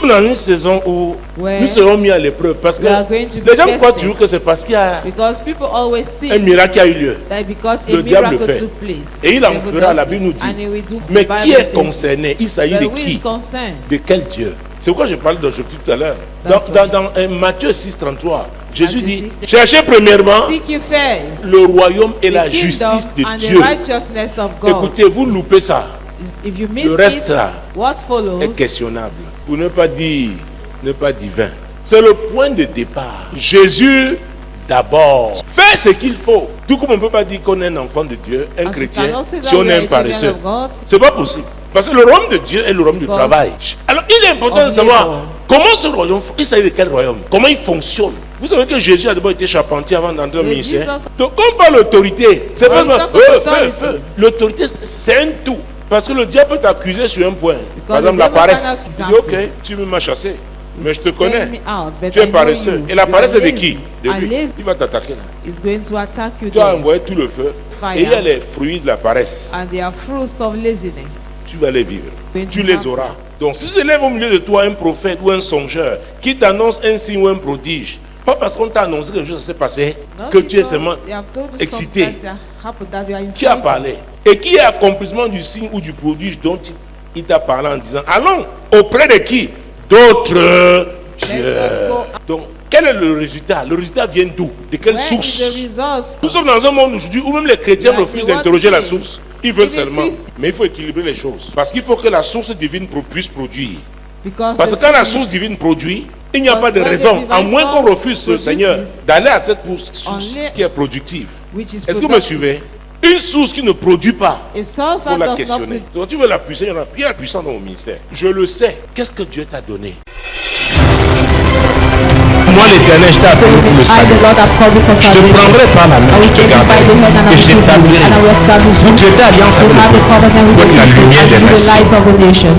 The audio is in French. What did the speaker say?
sommes dans une saison où Where nous serons mis à l'épreuve parce que we are going to be les gens croient tested. toujours que c'est parce qu'il y a Because people always un think miracle qui a eu lieu. that because a Le diable le miracle fait. took place, Et il en devil fera, does la it, Bible nous dit. and he will do. Mais The qui Bible est says concerné? Il s'agit it. de But who is qui? concerned? De quel Dieu? C'est pourquoi je parle d'objectif tout à l'heure. That's Dans Matthieu 6, 33, Jésus Matthieu dit, 6, cherchez premièrement Seek ye first le royaume et la the kingdom justice de and Dieu. the righteousness of God. Écoutez, vous loupez ça. If you miss Le reste it, là what follows est questionnable. Pour ne pas dire, ne pas divin. C'est le point de départ. Jésus d'abord. Fais ce qu'il faut. Tout comme on ne peut pas dire qu'on est un enfant de Dieu, un As we chrétien, cannot say that si on we est are un a children paresseux. of God. C'est pas possible. Parce que le royaume de Dieu est le royaume du Because travail. Alors il est important de of savoir labor. comment ce royaume, il s'agit de quel royaume, comment il fonctionne. Vous savez que Jésus a d'abord été charpentier avant d'entrer au Mais ministère. Jesus- Donc quand on parle d'autorité, c'est pas When we seulement, talk of feu. authority. L'autorité, c'est un tout. Parce que le diable peut t'accuser sur un point. Par exemple, the la devil paresse. can Il dit, accuse ok, tu m'as chassé, mais je te Send connais. me out, but Tu I es know paresseux. you. Et la You paresse are est de lazy. qui? De And lui. lazy Il va t'attaquer là. is going to attack you Tu as there. envoyé tout le feu. Fire. Et il y a les fruits de la paresse. And they are fruits of laziness. Tu vas les vivre. Going Tu to les happen. auras. Donc si se lève au milieu de toi un prophète ou un songeur qui t'annonce un signe ou un prodige, pas parce qu'on t'a annoncé que quelque chose s'est passé, Not que tu es because seulement they have told you excité. something that happened that you are Qui a incited. parlé et qui est accomplissement du signe ou du prodige dont il t'a parlé en disant allons auprès de qui? D'autres dieux. Let us go. Donc quel est le résultat? Le résultat vient d'où? De quelle Where source? is the result? Nous sommes dans un monde aujourd'hui où même les chrétiens Yeah, refusent they want d'interroger to la be- source. Ils veulent Even seulement. Christ- Mais il faut équilibrer les choses. Parce qu'il faut que la source divine puisse produire. Because Parce que the quand la thing source divine produit, il n'y a But pas de when the raison, à divine moins qu'on source refuse, le Seigneur, produces d'aller à cette source only qui est productive. which is Est-ce que vous me productive. suivez? Une source qui ne produit pas, A source pour that la does not questionner. Donc tu veux la puissance, il y a la puissance dans mon ministère. Je le sais. Qu'est-ce que Dieu t'a donné? Moi l'Éternel, je t'ai appelé pour le I, the salut. Lord, have called you for Je te salvation. prendrai par la main, I will je te take you by garderai the hand and et I will je keep you, t'établirai and I will establish pour you. traiter alliance You avec have a le covenant with pour the être la people lumière and des be the nations. light of the nation.